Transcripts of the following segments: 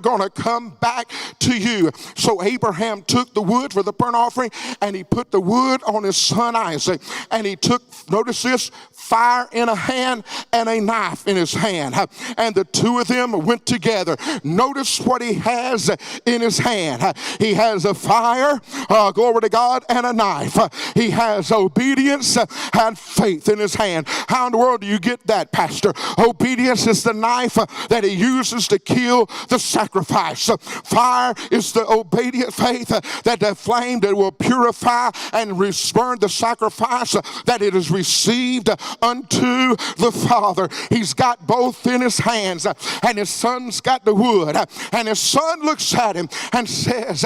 going to come back to you. So Abraham took the wood for the burnt offering, and he put the wood on his son Isaac. And he took, notice this, fire in a hand and a knife in his hand. And the two of them went together. Notice what he has in his hand. He has a fire, glory to God, and a knife. He has obedience and faith in his hand. How in the world do you get that, Pastor? Obedience is the knife that he uses to kill the sacrifice. Fire is the obedient faith that the flame that will purify and burn the sacrifice that it is received unto the Father. He's got both in his hands, and his son's got the wood. And his son looks at him and says,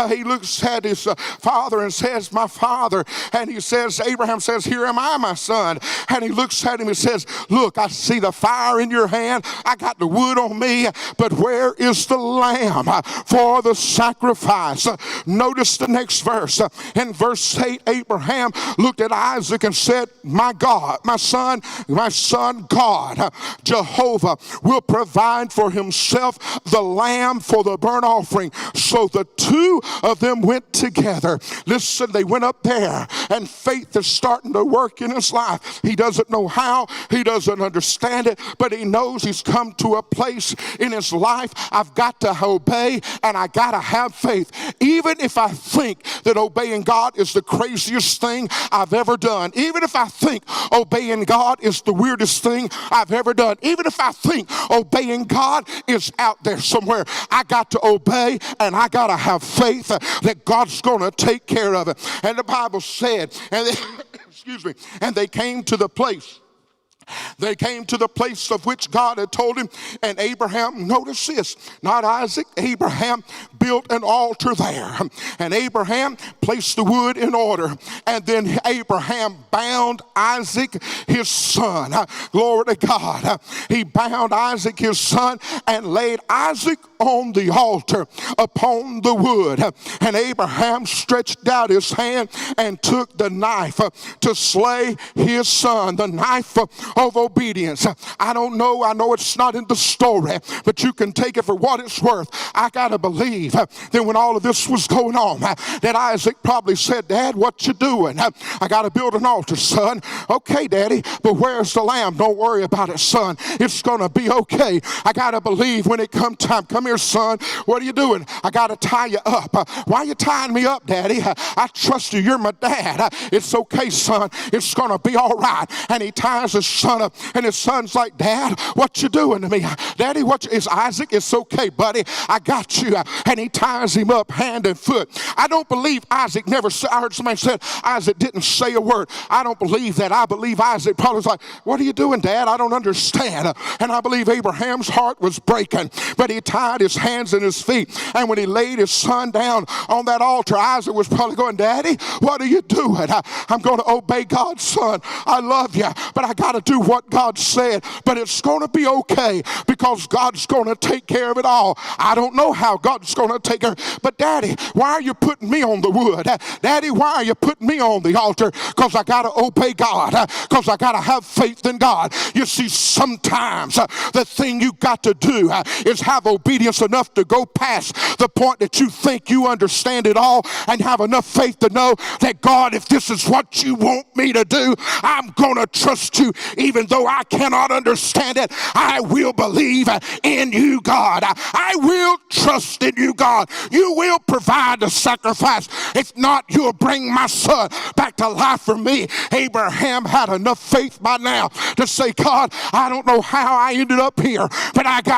he looks at his father and says, my father. And he says, Abraham says, here am I, my son. And he looks at him and says, look, I see the fire in your hand. I got the wood on me, but where is the lamb for the sacrifice? Notice the next verse. In verse 8, Abraham looked at Isaac and said, my God, my son God, Jehovah will provide for himself the lamb for the burnt offering. So the two of them went together. Listen, they went up there, and faith is starting to work in his life. He doesn't know how, he doesn't understand it, but he knows he's come to a place in his life. I've got to obey, and I got to have faith. Even if I think that obeying God is the craziest thing I've ever done, even if I think obeying God is the weirdest thing I've ever done, even if I think obeying God is out there somewhere, I got to obey, and I got to have faith that God's going to take care of it. And the Bible said, and they, excuse me, and they came to the place. They came to the place of which God had told him, and Abraham, notice this, not Isaac, Abraham built an altar there, and Abraham placed the wood in order, and then Abraham bound Isaac, his son. Glory to God. He bound Isaac, his son, and laid Isaac on the altar upon the wood, and Abraham stretched out his hand and took the knife to slay his son, the knife of obedience. I don't know, I know it's not in the story, but you can take it for what it's worth. I gotta believe that when all of this was going on, that Isaac probably said, Dad, what you doing? I gotta build an altar, son. Okay, Daddy, but where's the lamb? Don't worry about it, son. It's gonna be okay. I gotta believe when it come time. Come here, son. What are you doing? I gotta tie you up. Why are you tying me up, Daddy? I trust you. You're my dad. It's okay, son. It's gonna be all right. And he ties his son up, and his son's like, Dad, what you doing to me? Daddy, is Isaac? It's okay, buddy. I got you. And he ties him up hand and foot. I don't believe Isaac never said, I heard somebody said Isaac didn't say a word. I don't believe that. I believe Isaac probably was like, what are you doing, Dad? I don't understand. And I believe Abraham's heart was breaking, but he tied his hands and his feet. And when he laid his son down on that altar, Isaac was probably going, Daddy, what are you doing? I'm going to obey God's son. I love you, but I got to do what God said. But it's going to be okay, because God's going to take care of it all. I don't know how God's going to take care, but Daddy, why are you putting me on the wood? Daddy, why are you putting me on the altar? Because I got to obey God, because I got to have faith in God. You see, sometimes the thing you got to do is have obedience enough to go past the point that you think you understand it all, and have enough faith to know that, God, if this is what you want me to do, I'm going to trust you. Even though I cannot understand it, I will believe in you, God. I will trust in you, God. You will provide the sacrifice. If not, you'll bring my son back to life for me. Abraham had enough faith by now to say, God, I don't know how I ended up here, but I got